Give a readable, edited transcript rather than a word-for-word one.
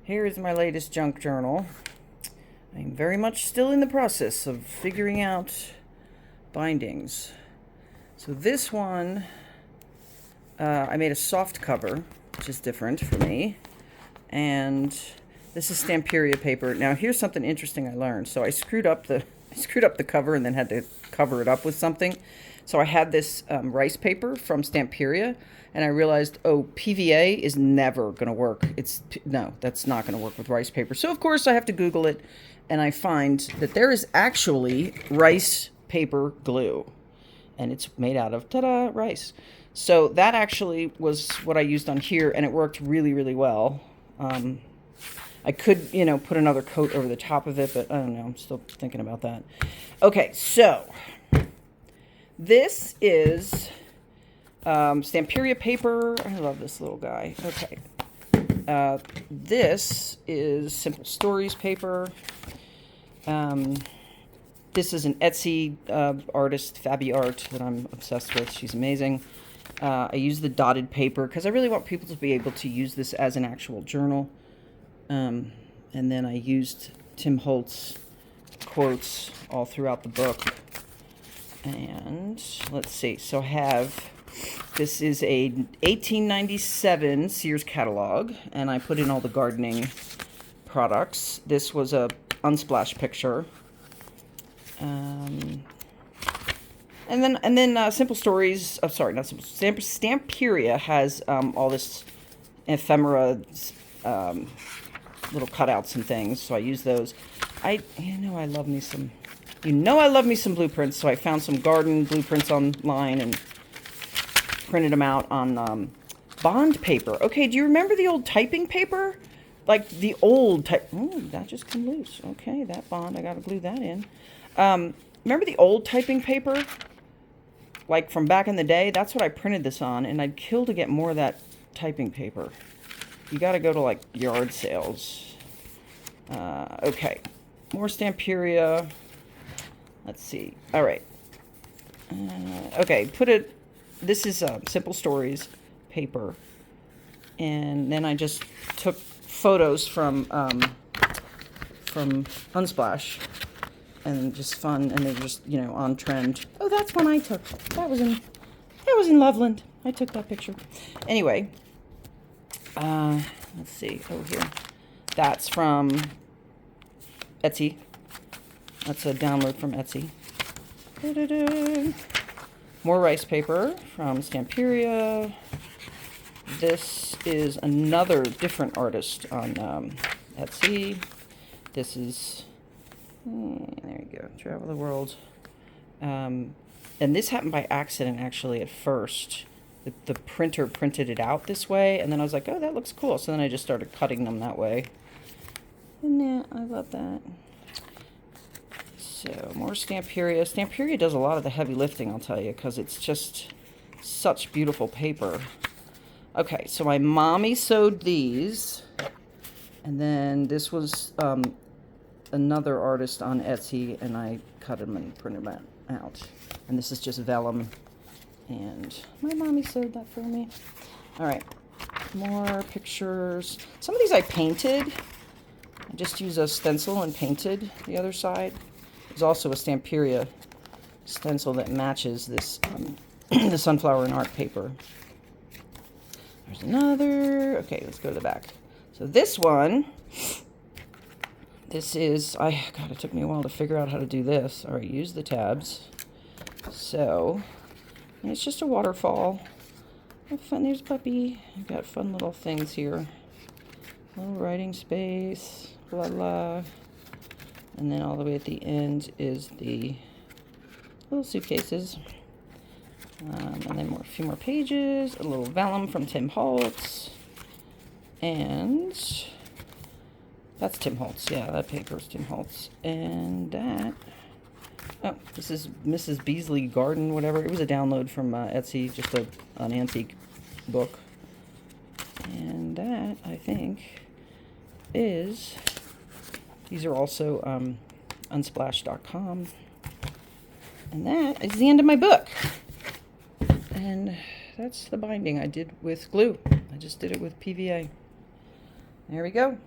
Here is my latest junk journal. I'm very much still in the process of figuring out bindings. So this one, I made a soft cover, which is different for me. And this is Stamperia paper. Now here's something interesting I learned. So I screwed up the cover and then had to cover it up with something. So I had this rice paper from Stamperia, and I realized, oh, PVA is never going to work. No, that's not going to work with rice paper. So of course I have to Google it, and I find that there is actually rice paper glue, and it's made out of, ta-da, rice. So that actually was what I used on here, and it worked really, really well. I could, put another coat over the top of it, but I don't know. I'm still thinking about that. Okay, so this is Stamperia paper. I love this little guy. Okay. This is Simple Stories paper. This is an Etsy artist, Fabi Art, that I'm obsessed with. She's amazing. I use the dotted paper because I really want people to be able to use this as an actual journal. And then I used Tim Holtz quotes all throughout the book. And let's see. So this is a 1897 Sears catalog, and I put in all the gardening products. This was a Unsplash picture. And then Simple Stories, sorry, not Simple, Stamperia has some this ephemera, little cutouts and things, so I use those. I love me some blueprints, so I found some garden blueprints online and printed them out on bond paper. Okay, do you remember the old typing paper? Like the old type. Oh, that just came loose. Okay, that bond, I gotta glue that in. Remember the old typing paper? Like from back in the day? That's what I printed this on, and I'd kill to get more of that typing paper. You gotta go to like yard sales. Okay, more Stamperia. Let's see. All right. Okay, this is Simple Stories paper. And then I just took photos from Unsplash. And just fun, and they're just, on trend. Oh, that's one I took. That was in Loveland. I took that picture. Anyway, let's see, over here. That's from Etsy. That's a download from Etsy. Da-da-da. More rice paper from Stamperia. This is another different artist on Etsy. This is, there you go, Travel the World. And this happened by accident, actually, at first. The printer printed it out this way, and then I was like, oh, that looks cool. So then I just started cutting them that way. And yeah, I love that. So, more Stamperia. Stamperia does a lot of the heavy lifting, I'll tell you, because it's just such beautiful paper. Okay, so my mommy sewed these, and then this was another artist on Etsy, and I cut them and printed them out. And this is just vellum, and my mommy sewed that for me. All right, more pictures. Some of these I painted. I just used a stencil and painted the other side. There's also a Stamperia stencil that matches this, the Sunflower and Art paper. There's another. Okay, let's go to the back. So this one, this is, it took me a while to figure out how to do this. All right, use the tabs. So, and it's just a waterfall. There's Puppy. I've got fun little things here. Little writing space, blah, blah. And then all the way at the end is the little suitcases. And then a few more pages, a little vellum from Tim Holtz. And that's Tim Holtz. Yeah, that paper is Tim Holtz. And that, oh, this is Mrs. Beasley Garden, whatever. It was a download from Etsy, just an antique book. And that, I think, these are also unsplash.com. And that is the end of my book. And that's the binding I did with glue. I just did it with PVA. There we go.